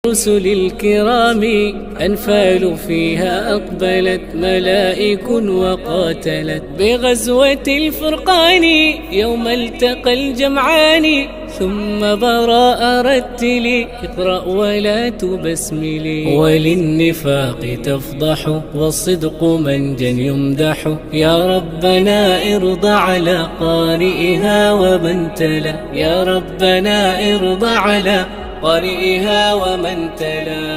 رسل الكرام أنفال فيها أقبلت ملائك وقاتلت بغزوة الفرقان يوم التقى الجمعان ثم براء رتلي اقرأ ولا تبسملي وللنفاق تفضح والصدق منجا يمدح يا ربنا ارض على قارئها ومن تلا يا ربنا ارض على قارئها ومن تلا